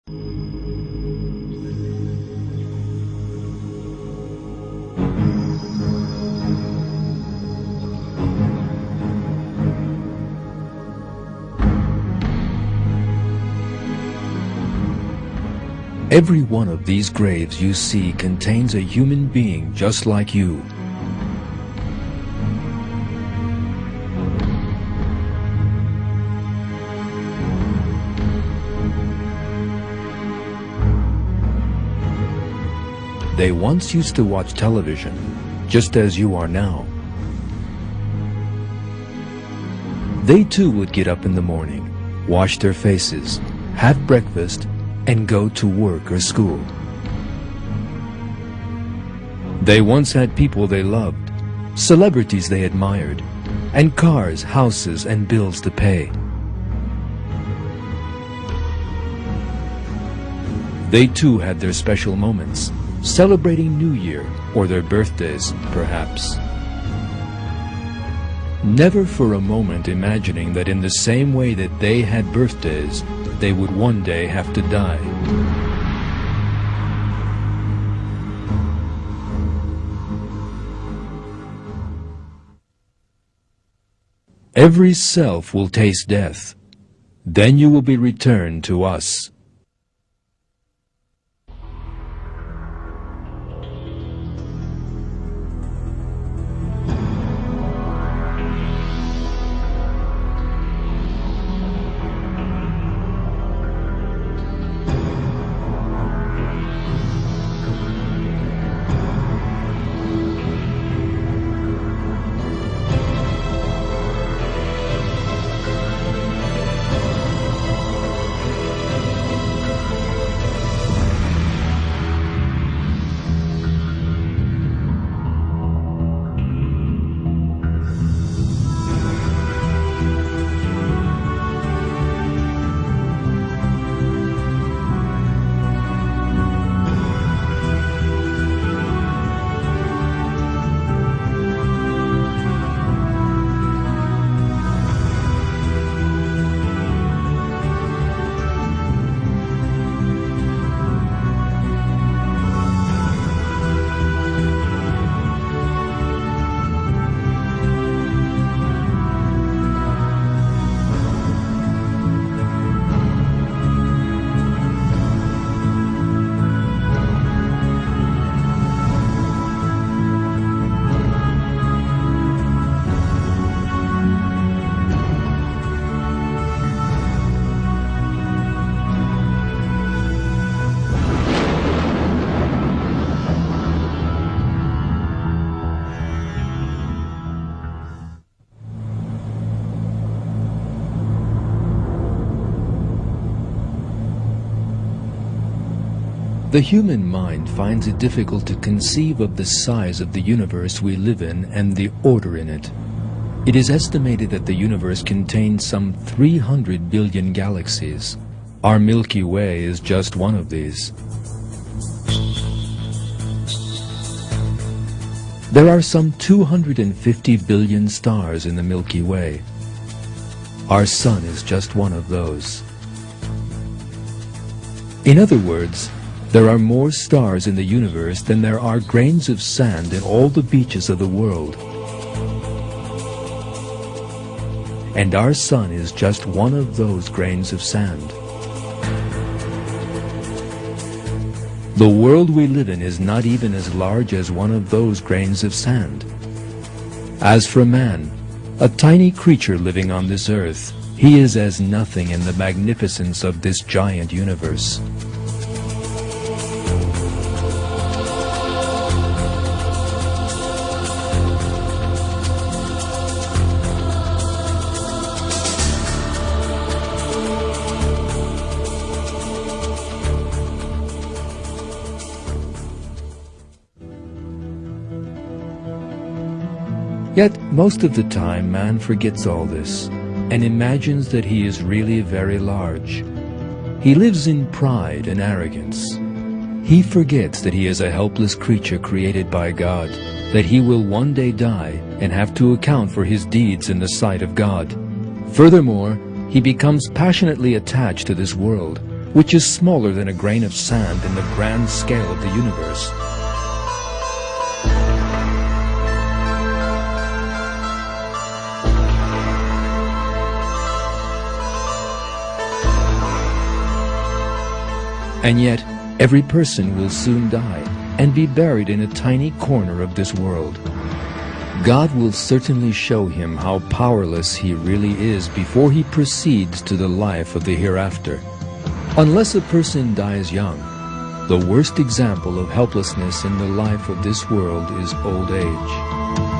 Every one of these graves you see contains a human being just like you. They once used to watch television, just as you are now. They too would get up in the morning, wash their faces, have breakfast, and go to work or school. They once had people they loved, celebrities they admired, and cars, houses, and bills to pay. They too had their special moments, celebrating New Year or their birthdays, perhaps. Never for a moment imagining that in the same way that they had birthdays, they would one day have to die. Every self will taste death. Then you will be returned to us. The human mind finds it difficult to conceive of the size of the universe we live in and the order in it. It is estimated that the universe contains some 300 billion galaxies. Our Milky Way is just one of these. There are some 250 billion stars in the Milky Way. Our Sun is just one of those. In other words, there are more stars in the universe than there are grains of sand in all the beaches of the world. And our Sun is just one of those grains of sand. The world we live in is not even as large as one of those grains of sand. As for man, a tiny creature living on this earth, he is as nothing in the magnificence of this giant universe. Yet, most of the time, man forgets all this and imagines that he is really very large. He lives in pride and arrogance. He forgets that he is a helpless creature created by God, that he will one day die and have to account for his deeds in the sight of God. Furthermore, he becomes passionately attached to this world, which is smaller than a grain of sand in the grand scale of the universe. And yet, every person will soon die and be buried in a tiny corner of this world. God will certainly show him how powerless he really is before he proceeds to the life of the hereafter. Unless a person dies young, the worst example of helplessness in the life of this world is old age.